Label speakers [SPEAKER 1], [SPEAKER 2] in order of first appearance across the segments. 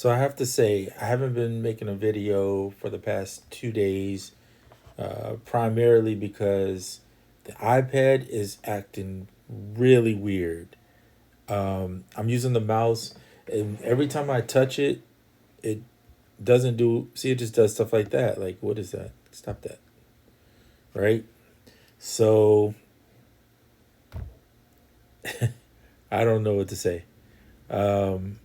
[SPEAKER 1] So I have to say, I haven't been making a video for the past 2 days, primarily because the iPad is acting really weird. I'm using the mouse, and every time I touch it, it doesn't do. See, it just does stuff like that. Like, what is that? Stop that. Right? So I don't know what to say. Um,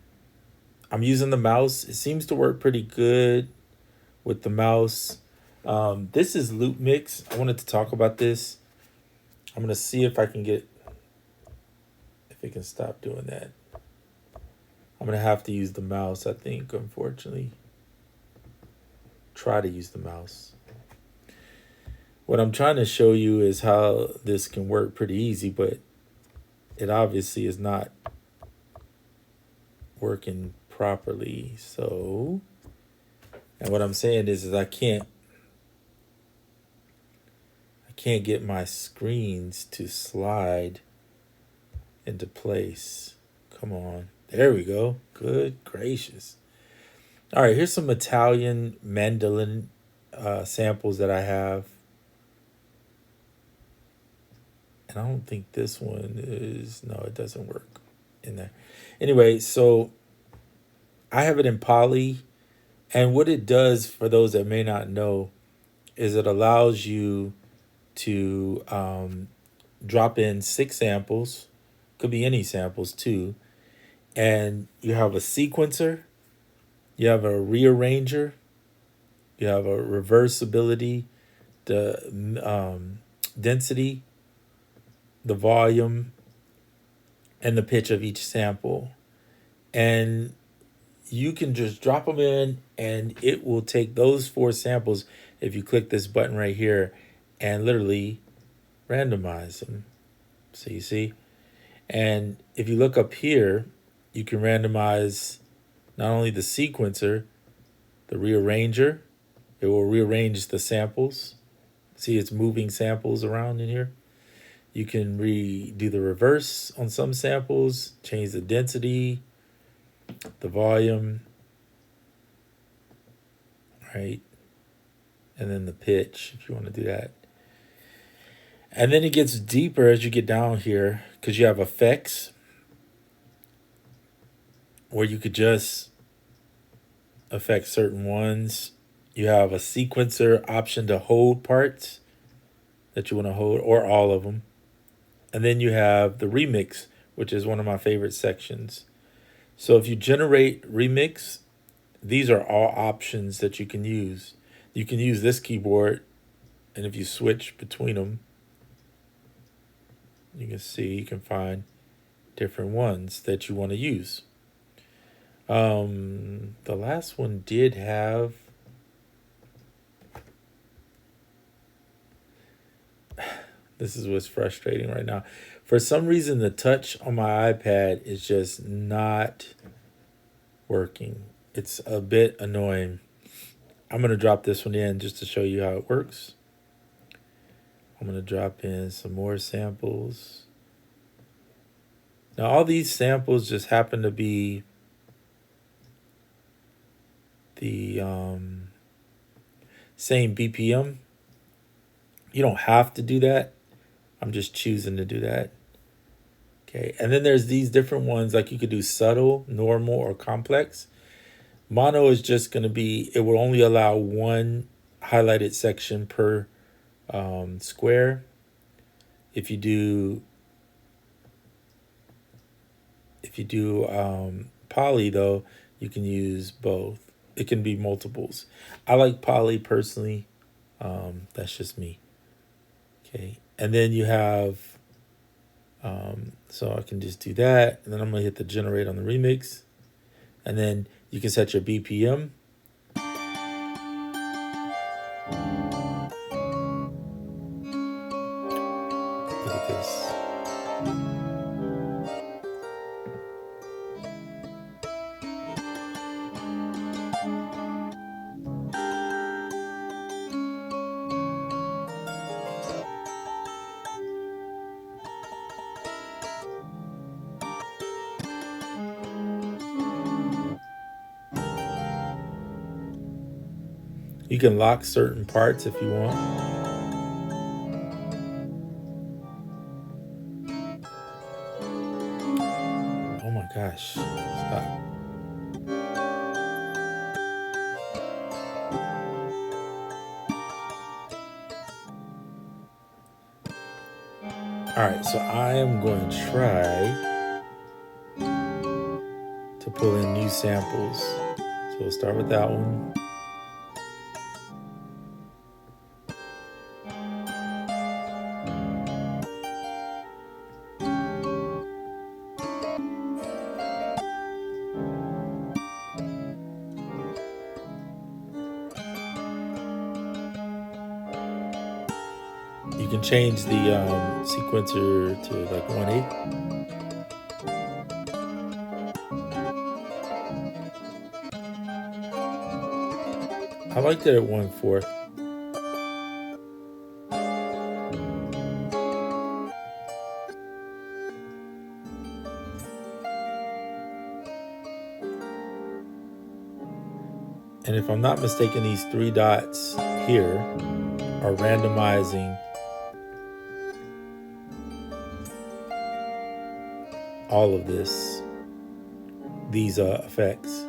[SPEAKER 1] I'm using the mouse. It seems to work pretty good with the mouse. This is LoopMix. I wanted to talk about this. I'm gonna see if I can get if it can stop doing that. I'm gonna have to use the mouse, I think, unfortunately. Try to use the mouse. What I'm trying to show you is how this can work pretty easy, but it obviously is not working properly. So, and what I'm saying is I can't get my screens to slide into place. Come on. There we go. Good gracious. All right, here's some Italian mandolin samples that I have. And I don't think this one is, no, it doesn't work in there. Anyway, so I have it in poly. And what it does, for those that may not know, is it allows you to drop in 6 samples, could be any samples too. And you have a sequencer, you have a rearranger, you have a reversibility, the density, the volume, and the pitch of each sample. And you can just drop them in and it will take those 4 samples if you click this button right here and literally randomize them. So you see? And if you look up here, you can randomize not only the sequencer, the rearranger. It will rearrange the samples. See, it's moving samples around in here. You can do the reverse on some samples, change the density, the volume, right? And then the pitch, if you want to do that. And then it gets deeper as you get down here because you have effects where you could just affect certain ones. You have a sequencer option to hold parts that you want to hold, or all of them. And then you have the remix, which is one of my favorite sections. So if you generate remix, these are all options that you can use. You can use this keyboard, and if you switch between them, you can see you can find different ones that you want to use. The last one did have this is what's frustrating right now. For some reason, the touch on my iPad is just not working. It's a bit annoying. I'm going to drop this one in just to show you how it works. I'm going to drop in some more samples. Now, all these samples just happen to be the same BPM. You don't have to do that. I'm just choosing to do that. Okay, and then there's these different ones, like you could do subtle, normal, or complex. Mono is just going to be, it will only allow one highlighted section per square. If you do poly though, you can use both. It can be multiples. I like poly personally. That's just me. Okay, and then you have so I can just do that, and then I'm gonna hit the generate on the remix, and then you can set your BPM. Look at this. You can lock certain parts if you want. Oh my gosh. Stop. All right, so I am going to try to pull in new samples. So we'll start with that one. You can change the sequencer to like 1/8. I liked it at 1/4. And if I'm not mistaken, these 3 dots here are randomizing all of these effects.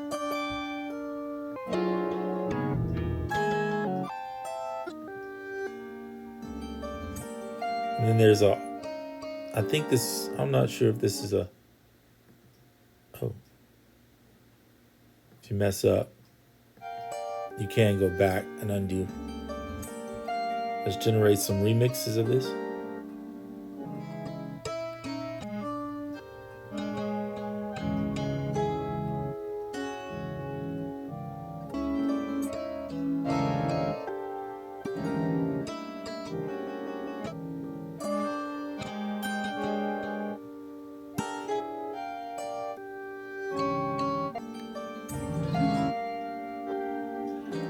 [SPEAKER 1] And then there's I think this, I'm not sure if this is oh, if you mess up, you can go back and undo. Let's generate some remixes of this.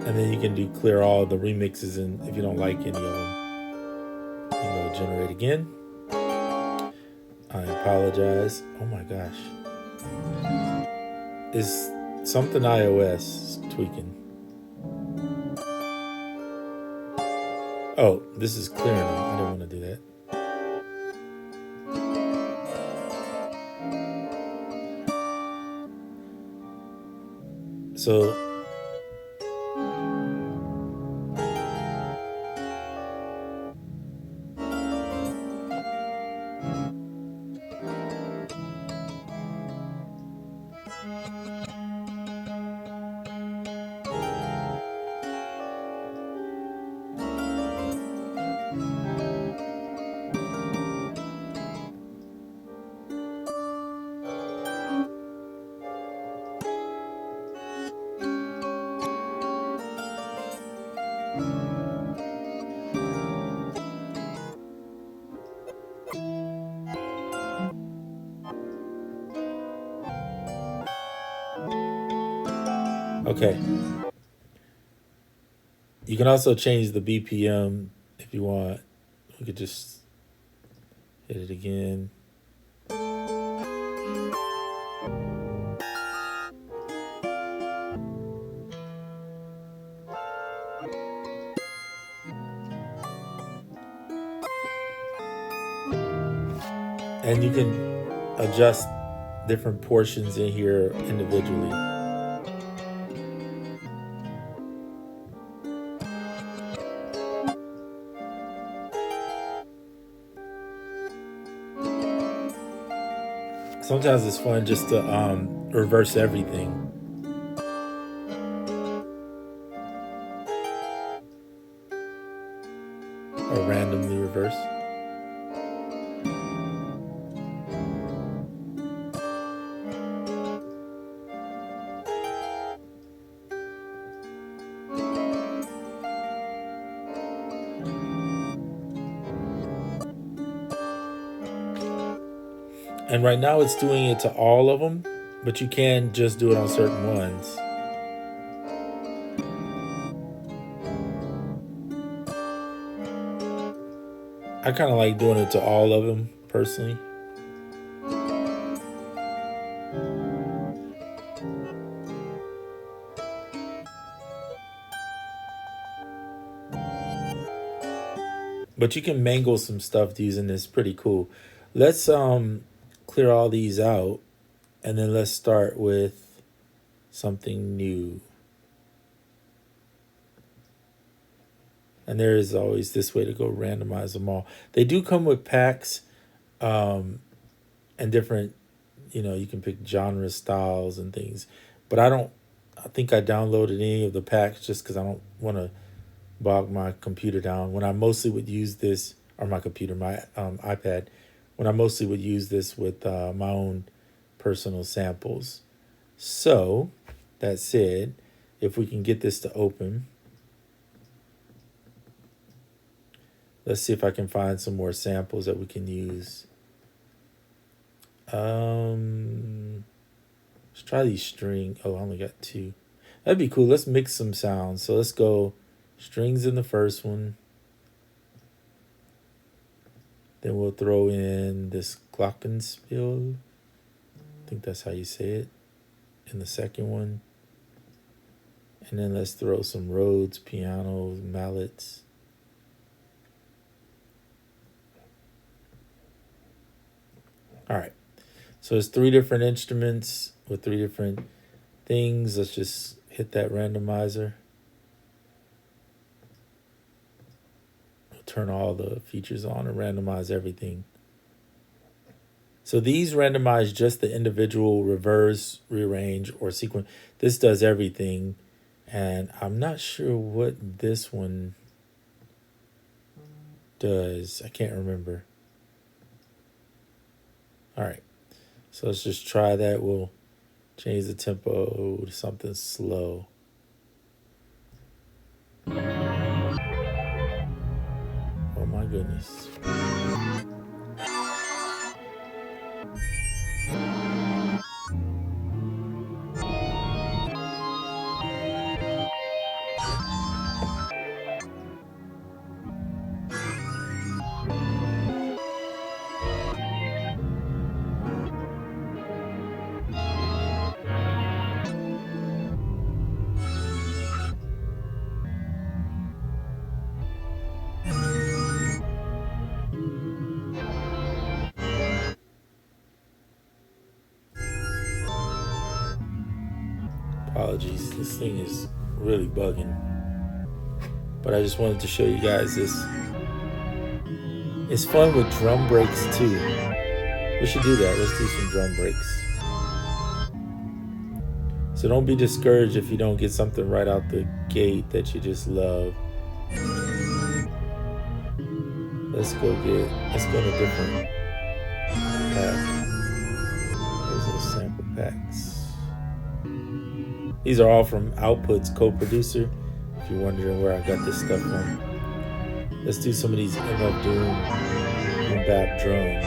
[SPEAKER 1] And then you can do clear all the remixes, and if you don't like any of them, you go generate again. I apologize. Oh my gosh. Is something iOS tweaking? Oh, this is clear now. I didn't want to do that. So okay. You can also change the BPM if you want. We could just hit it again. And you can adjust different portions in here individually. Sometimes it's fun just to reverse everything. Or randomly reverse. And right now it's doing it to all of them, but you can just do it on certain ones. I kind of like doing it to all of them personally. But you can mangle some stuff using this. Pretty cool. Let's clear all these out, and then let's start with something new. And there is always this way to go randomize them all. They do come with packs and different, you can pick genre styles and things. But I think I downloaded any of the packs just because I don't want to bog my computer down. When I mostly would use this, or my computer, my iPad, when I mostly would use this with my own personal samples. So, that said, if we can get this to open, let's see if I can find some more samples that we can use. Let's try these string. Oh, I only got 2. That'd be cool. Let's mix some sounds. So let's go strings in the first one. Then we'll throw in this glockenspiel. I think that's how you say it. In the second one. And then let's throw some Rhodes, pianos, mallets. All right. So it's 3 different instruments with 3 different things. Let's just hit that randomizer. We'll turn all the features on and randomize everything. So these randomize just the individual reverse, rearrange, or sequence. This does everything. And I'm not sure what this one does. I can't remember. All right. So let's just try that. We'll change the tempo to something slow. Oh my goodness. Apologies, this thing is really bugging. But I just wanted to show you guys this. It's fun with drum breaks too. We should do that. Let's do some drum breaks. So don't be discouraged if you don't get something right out the gate that you just love. Let's go in a different pack. There's those sample packs. These are all from Output's co-producer, if you're wondering where I got this stuff from. Let's do some of these MF Doom bap drums.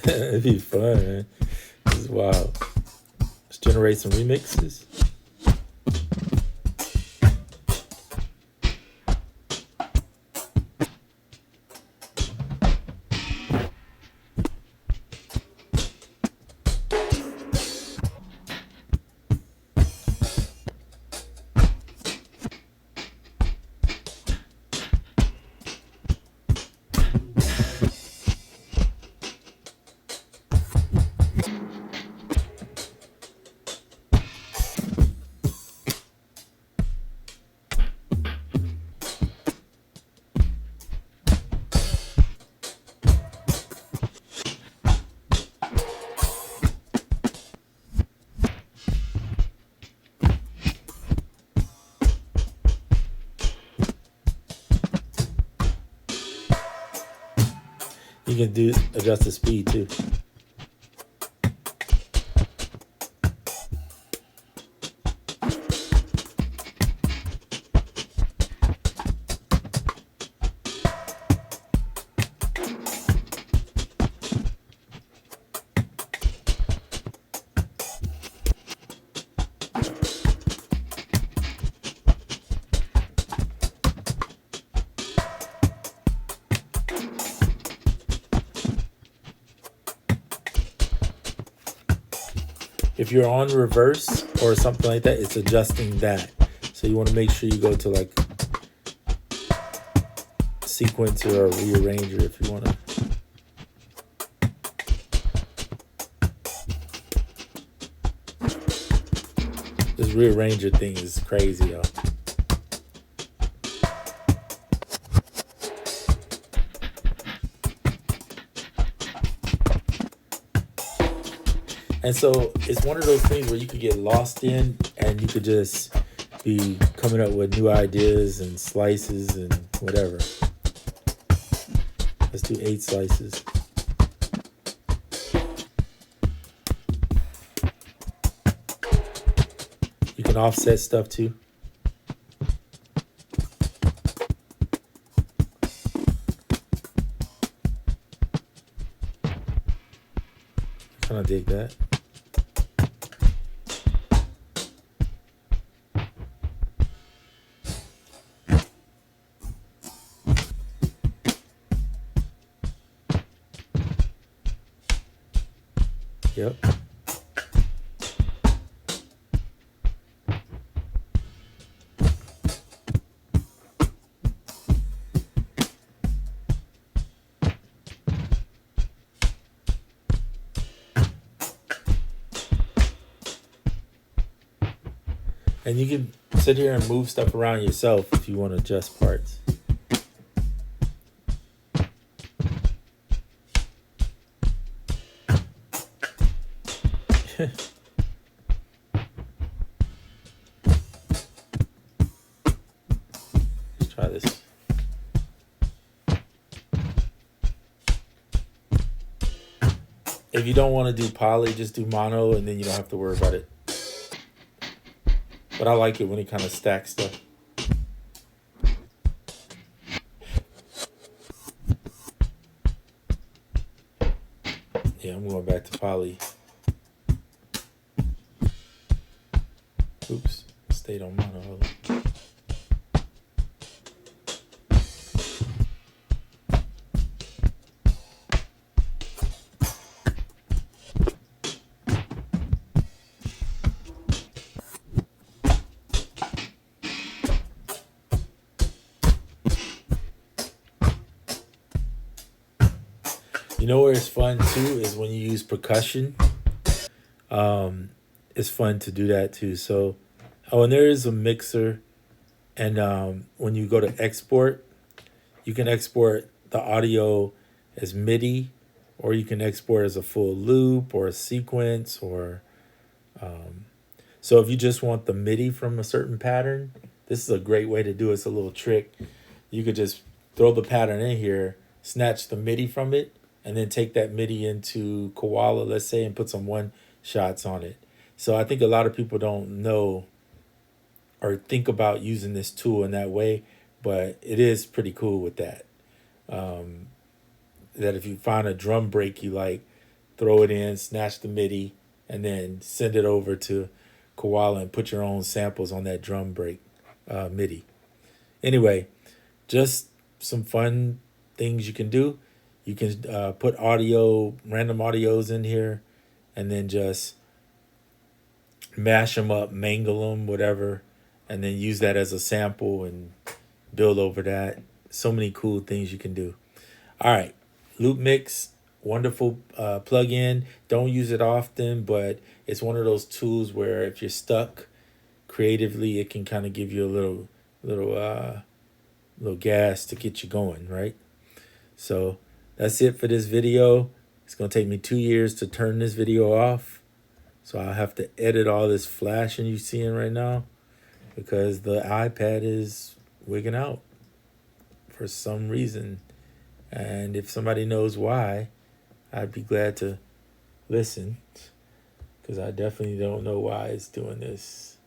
[SPEAKER 1] It'd be fun, man. This is wild. Let's generate some remixes. You can adjust the speed too. If you're on reverse or something like that, it's adjusting that. So you want to make sure you go to like sequencer or rearranger if you want to. This rearranger thing is crazy, y'all. And so it's one of those things where you could get lost in and you could just be coming up with new ideas and slices and whatever. Let's do 8 slices. You can offset stuff too. Kind of dig that. Yep. And you can sit here and move stuff around yourself if you want to adjust parts. Let's try this. If you don't want to do poly, just do mono and then you don't have to worry about it. But I like it when it kind of stacks stuff. Yeah, I'm going back to poly. Oops, stayed on mono. You know where it's fun too is when you use percussion. It's fun to do that too. So, and there is a mixer, and when you go to export, you can export the audio as MIDI, or you can export as a full loop or a sequence, or so if you just want the MIDI from a certain pattern, this is a great way to do it. It's a little trick. You could just throw the pattern in here, snatch the MIDI from it, and then take that MIDI into Koala, let's say, and put some one shots on it. So I think a lot of people don't know or think about using this tool in that way, but it is pretty cool with that. That if you find a drum break you like, throw it in, snatch the MIDI, and then send it over to Koala and put your own samples on that drum break MIDI. Anyway, just some fun things you can do. You can put random audios in here, and then just mash them up, mangle them, whatever, and then use that as a sample and build over that. So many cool things you can do. All right, LoopMix, wonderful plugin. Don't use it often, but it's one of those tools where if you're stuck creatively, it can kind of give you a little gas to get you going, right? So that's it for this video. It's going to take me 2 years to turn this video off. So I'll have to edit all this flashing you're seeing right now because the iPad is wigging out for some reason. And if somebody knows why, I'd be glad to listen because I definitely don't know why it's doing this.